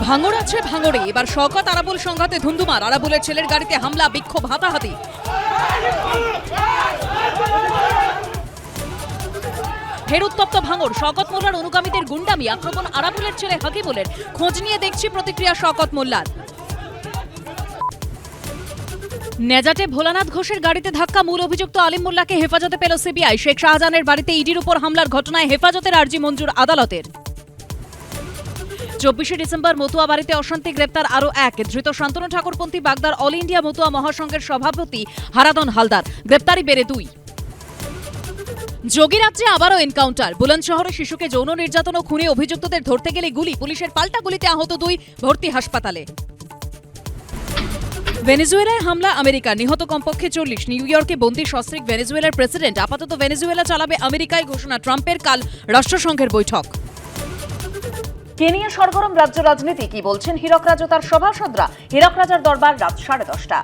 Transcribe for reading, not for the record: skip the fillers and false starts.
ভাঙড় আছে ভাঙড়ে এবার শওকত আরাবুল সংঘাতে ধুন্ধুমার। আরাবুলের ছেলের গাড়িতে হামলা, বিক্ষোভ, হাতাহাতি। ফের উত্তপ্ত ভাঙড়। শওকত মোল্লার অনুগামীদের গুন্ডামি, আক্রমণ আরাবুলের ছেলে হাকিবুলের। খোঁজ নিয়ে দেখছি প্রতিক্রিয়া শওকত মোল্লার। নেজাটে ভোলানাথ ঘোষের গাড়িতে ধাক্কা, মূল অভিযুক্ত আলিম মোল্লাকে হেফাজতে পেল সিবিআই। শেখ শাহজাহানের বাড়িতে ইডির উপর হামলার ঘটনায় হেফাজতের আর্জি মঞ্জুর আদালতের। 24শে ডিসেম্বর মতুয়া বাড়িতে অশান্তি, গ্রেপ্তার আরও এক। ধৃত শান্তনু ঠাকুরপন্থী বাগদার অল ইন্ডিয়া মতুয়া মহাসংঘের সভাপতি হারাদন হালদার, গ্রেপ্তারি বেড়ে 2। যোগীরাজ্যে আবারও এনকাউন্টার। বুলন্দশহরে শিশুকে যৌন নির্যাতন ও খুনে অভিযুক্তদের ধরতে গেলে গুলি, পুলিশের পাল্টা গুলিতে আহত 2, ভর্তি হাসপাতালে। ভেনেজুয়েলায় হামলা আমেরিকা, নিহত কমপক্ষে 40। নিউ ইয়র্কে বন্দী সস্ত্রীক ভেনেজুয়েলার প্রেসিডেন্ট। আপাতত ভেনেজুয়েলা চালাবে আমেরিকায় ঘোষণা ট্রাম্পের। কাল রাষ্ট্রসংঘের বৈঠক। কেনিয়া সরগরম রাজ্য রাজনীতি, কি বলছেন হীরক রাজ ও তার সভাসদরা? হীরক রাজার দরবার রাত 10:30।